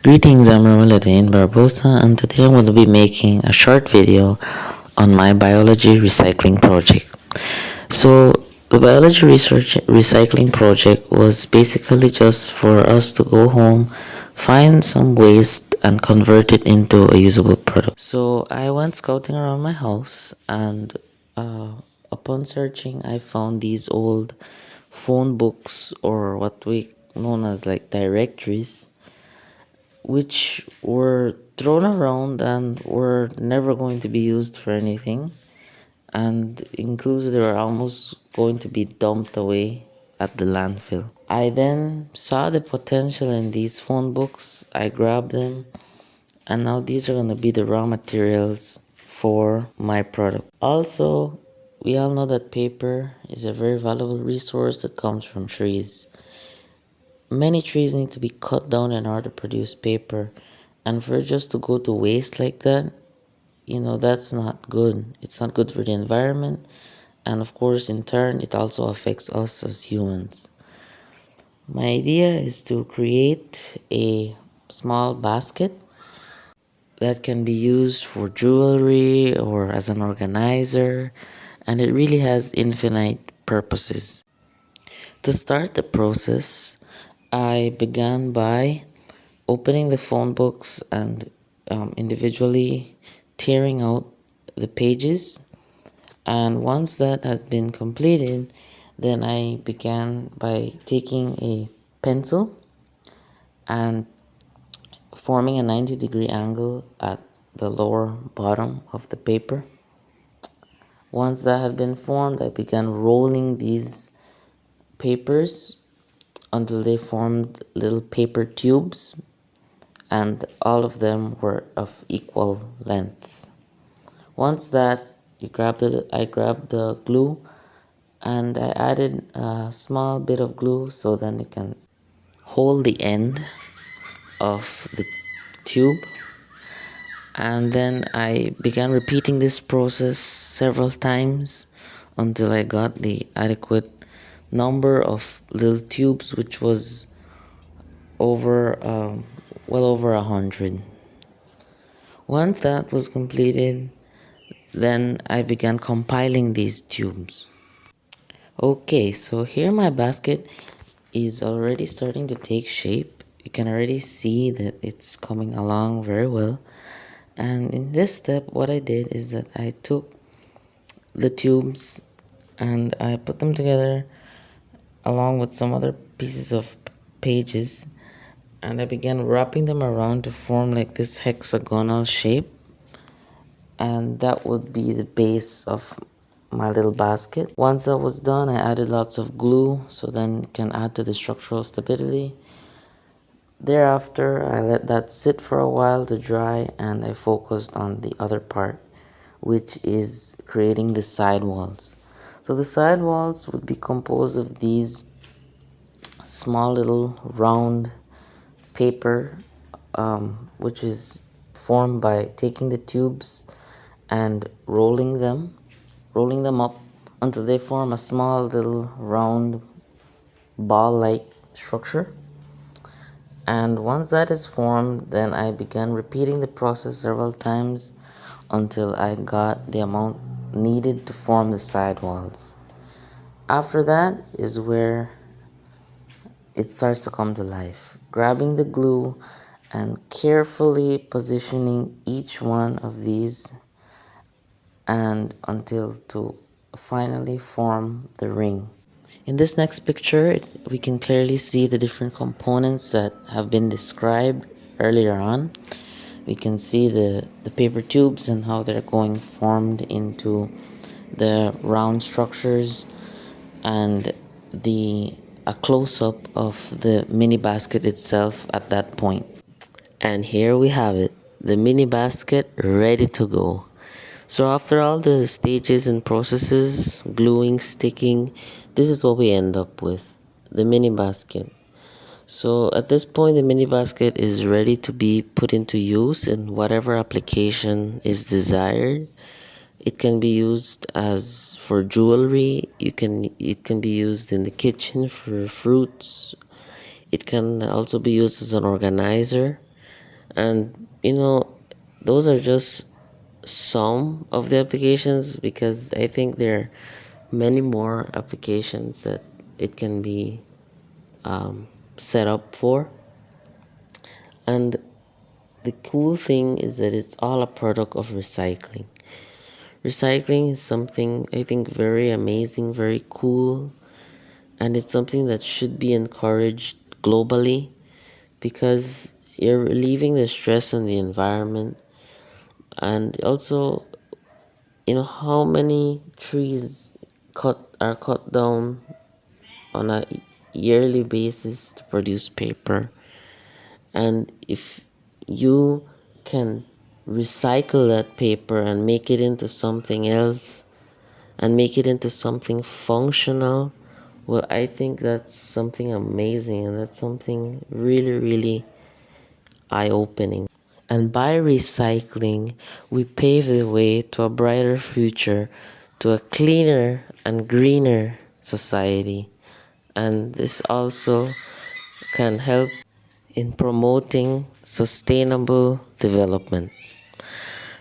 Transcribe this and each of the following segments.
Greetings, I'm Romel E Barboza, and today I'm going to be making a short video on my biology recycling project. So, the biology research recycling project was basically just for us to go home, find some waste, and convert it into a usable product. So, I went scouting around my house, and upon searching, I found these old phone books, or what we known as like directories, which were thrown around and were never going to be used for anything, and inclusive they were almost going to be dumped away at the landfill. I then saw the potential in these phone books. I grabbed them, and now these are going to be the raw materials for my product. Also, we all know that paper is a very valuable resource that comes from trees. Many trees need to be cut down in order to produce paper, and for it just to go to waste like that, that's not good. It's not good for the environment, and of course, in turn, it also affects us as humans. My idea is to create a small basket that can be used for jewelry or as an organizer, and it really has infinite purposes. To start the process, I began by opening the phone books and individually tearing out the pages. And once that had been completed, then I began by taking a pencil and forming a 90-degree angle at the lower bottom of the paper. Once that had been formed, I began rolling these papers until they formed little paper tubes, and all of them were of equal length. Once that I grabbed the glue, and I added a small bit of glue so then it can hold the end of the tube. And then I began repeating this process several times until I got the adequate number of little tubes, which was over well over 100. Once that was completed, then I began compiling these tubes. Okay, so here my basket is already starting to take shape. You can already see that it's coming along very well. And in this step, what I did is that I took the tubes and I put them together along with some other pieces of pages, and I began wrapping them around to form like this hexagonal shape, and that would be the base of my little basket. Once that was done, I added lots of glue so then it can add to the structural stability. Thereafter, I let that sit for a while to dry, and I focused on the other part, which is creating the sidewalls. So the sidewalls would be composed of these small little round paper, which is formed by taking the tubes and rolling them up until they form a small little round ball-like structure. And once that is formed, then I began repeating the process several times until I got the amount needed to form the sidewalls. After that is where it starts to come to life. Grabbing the glue and carefully positioning each one of these and until to finally form the ring. In this next picture, we can clearly see the different components that have been described earlier on. We can see the paper tubes and how they're going formed into the round structures, and a close-up of the mini basket itself at that point. And here we have it, the mini basket ready to go. So after all the stages and processes, gluing, sticking, this is what we end up with, the mini basket. So at this point, the mini basket is ready to be put into use in whatever application is desired. It can be used as for jewelry. It can be used in the kitchen for fruits. It can also be used as an organizer. And those are just some of the applications, because I think there are many more applications that it can be set up for. And the cool thing is that it's all a product of recycling. Recycling is something I think very amazing, very cool, and it's something that should be encouraged globally, because you're relieving the stress on the environment. And also, how many trees are cut down on a yearly basis to produce paper. And if you can recycle that paper and make it into something else, and make it into something functional, well, I think that's something amazing, and that's something really, really eye-opening. And by recycling, we pave the way to a brighter future, to a cleaner and greener society. And this also can help in promoting sustainable development.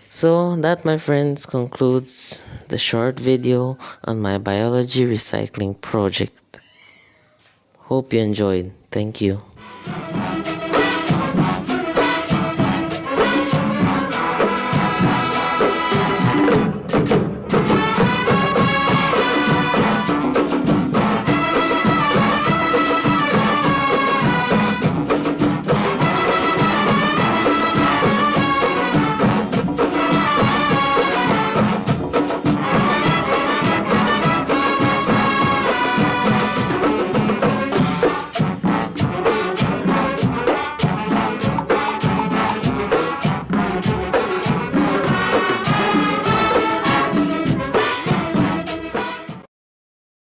So, that, my friends, concludes the short video on my biology recycling project. Hope you enjoyed. Thank you.